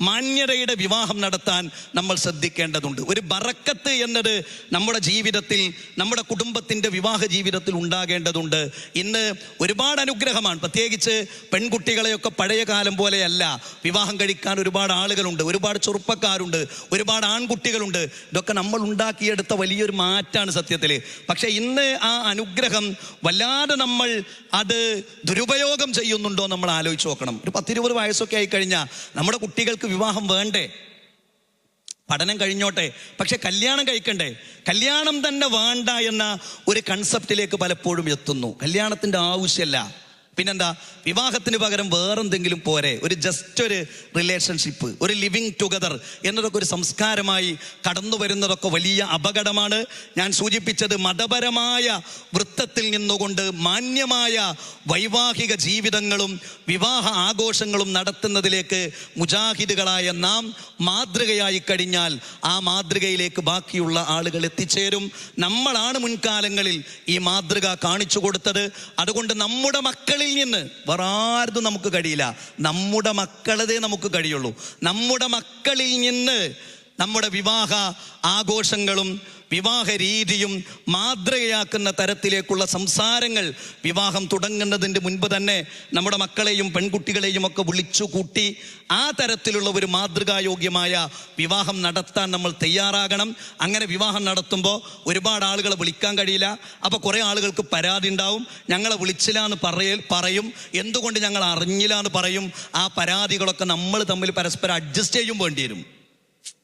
മാന്യതയുടെ വിവാഹം നടത്താൻ നമ്മൾ ശ്രദ്ധിക്കേണ്ടതുണ്ട്. ഒരു ബറക്കത്ത് എന്നത് നമ്മുടെ ജീവിതത്തിൽ, നമ്മുടെ കുടുംബത്തിൻ്റെ വിവാഹ ജീവിതത്തിൽ ഉണ്ടാകേണ്ടതുണ്ട്. ഇന്ന് ഒരുപാട് അനുഗ്രഹമാണ്. പ്രത്യേകിച്ച് പെൺകുട്ടികളെയൊക്കെ പഴയ കാലം പോലെയല്ല. വിവാഹം കഴിക്കാൻ ഒരുപാട് ആളുകളുണ്ട്, ഒരുപാട് ചെറുപ്പക്കാരുണ്ട്, ഒരുപാട് ആൺകുട്ടികളുണ്ട്. ഇതൊക്കെ നമ്മൾ ഉണ്ടാക്കിയെടുത്ത വലിയൊരു മാറ്റാണ് സത്യത്തിൽ. പക്ഷെ ഇന്ന് ആ അനുഗ്രഹം വല്ലാതെ നമ്മൾ അത് ദുരുപയോഗം ചെയ്യുന്നുണ്ടോ നമ്മൾ ആലോചിച്ച് നോക്കണം. ഒരു 10-20 വയസ്സൊക്കെ ആയിക്കഴിഞ്ഞാൽ നമ്മുടെ കുട്ടികൾക്ക് വിവാഹം വേണ്ടേ? പഠനം കഴിഞ്ഞോട്ടെ, പക്ഷെ കല്യാണം കഴിക്കണ്ടേ? കല്യാണം തന്നെ വേണ്ട എന്ന ഒരു കൺസെപ്റ്റിലേക്ക് പലപ്പോഴും എത്തുന്നു. കല്യാണത്തിൻ്റെ ആവശ്യമല്ല. പിന്നെന്താ? വിവാഹത്തിന് പകരം വേറെന്തെങ്കിലും പോരെ? ഒരു റിലേഷൻഷിപ്പ്, ഒരു ലിവിങ് ടുഗദർ എന്നതൊക്കെ ഒരു സംസ്കാരമായി കടന്നു വരുന്നതൊക്കെ വലിയ അപകടമാണ്. ഞാൻ സൂചിപ്പിച്ചത് മതപരമായ വൃത്തത്തിൽ നിന്നുകൊണ്ട് മാന്യമായ വൈവാഹിക ജീവിതങ്ങളും വിവാഹ ആഘോഷങ്ങളും നടത്തുന്നതിലേക്ക് മുജാഹിദുകളായ നാം മാതൃകയായി കഴിഞ്ഞാൽ ആ മാതൃകയിലേക്ക് ബാക്കിയുള്ള ആളുകൾ എത്തിച്ചേരും. നമ്മളാണ് മുൻകാലങ്ങളിൽ ഈ മാതൃക കാണിച്ചു കൊടുത്തത്. അതുകൊണ്ട് നമ്മുടെ മക്കളിൽ നിന്ന് വേറാർക്കും നമുക്ക് കഴിയില്ല. നമ്മുടെ മക്കളതേ നമുക്ക് കഴിയുള്ളൂ. നമ്മുടെ മക്കളിൽ നിന്ന് നമ്മുടെ വിവാഹ ആഘോഷങ്ങളും വിവാഹ രീതിയും മാതൃകയാക്കുന്ന തരത്തിലേക്കുള്ള സംസാരങ്ങൾ വിവാഹം തുടങ്ങുന്നതിൻ്റെ മുൻപ് തന്നെ നമ്മുടെ മക്കളെയും പെൺകുട്ടികളെയും ഒക്കെ വിളിച്ചു കൂട്ടി ആ തരത്തിലുള്ള ഒരു മാതൃകായോഗ്യമായ വിവാഹം നടത്താൻ നമ്മൾ തയ്യാറാകണം. അങ്ങനെ വിവാഹം നടത്തുമ്പോൾ ഒരുപാട് ആളുകളെ വിളിക്കാൻ കഴിയില്ല. അപ്പോൾ കുറേ ആളുകൾക്ക് പരാതി ഉണ്ടാവും. ഞങ്ങളെ വിളിച്ചില്ല എന്ന് പറയും, എന്തുകൊണ്ട് ഞങ്ങൾ അറിഞ്ഞില്ല എന്ന് പറയും. ആ പരാതികളൊക്കെ നമ്മൾ തമ്മിൽ പരസ്പരം അഡ്ജസ്റ്റ് ചെയ്യും വേണ്ടി വരും.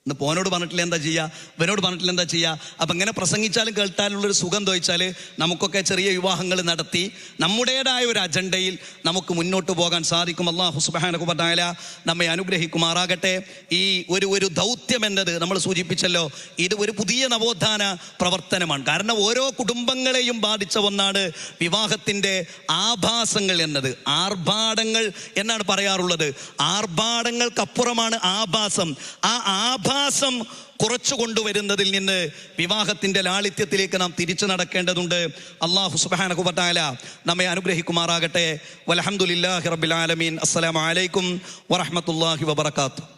ഇന്ന് പോനോട് പറഞ്ഞിട്ടില്ല എന്താ ചെയ്യുക, ഇവനോട് പറഞ്ഞിട്ടില്ല എന്താ ചെയ്യുക. അപ്പം ഇങ്ങനെ പ്രസംഗിച്ചാലും കേൾക്കാനുള്ളൊരു സുഖം തോന്നിച്ചാൽ നമുക്കൊക്കെ ചെറിയ വിവാഹങ്ങൾ നടത്തി നമ്മുടേതായ ഒരു അജണ്ടയിൽ നമുക്ക് മുന്നോട്ട് പോകാൻ സാധിക്കും. അല്ലാഹു സുബ്ഹാനഹു വ തആല നമ്മെ അനുഗ്രഹിക്കുമാറാകട്ടെ. ഈ ഒരു ദൗത്യം എന്നത് നമ്മൾ സൂചിപ്പിച്ചല്ലോ, ഇത് ഒരു പുതിയ നവോത്ഥാന പ്രവർത്തനമാണ്. കാരണം ഓരോ കുടുംബങ്ങളെയും ബാധിച്ച ഒന്നാണ് വിവാഹത്തിൻ്റെ ആഭാസങ്ങൾ എന്നത്. ആർഭാടങ്ങൾ എന്നാണ് പറയാറുള്ളത്. ആർഭാടങ്ങൾക്കപ്പുറമാണ് ആഭാസം. ആ ആഭാസം കുറച്ചു കൊണ്ടുവരുന്നതിൽ നിന്ന് വിവാഹത്തിന്റെ ലാളിത്യത്തിലേക്ക് നാം തിരിച്ചു നടക്കേണ്ടതുണ്ട്. അല്ലാഹു സുബ്ഹാനഹു വ തആല നമ്മെ അനുഗ്രഹിക്കുമാറാകട്ടെ. വൽഹംദുലില്ലാഹി റബ്ബിൽ ആലമീൻ. അസ്സലാമു അലൈക്കും വറഹ്മത്തുള്ളാഹി വബറകാതുഹു.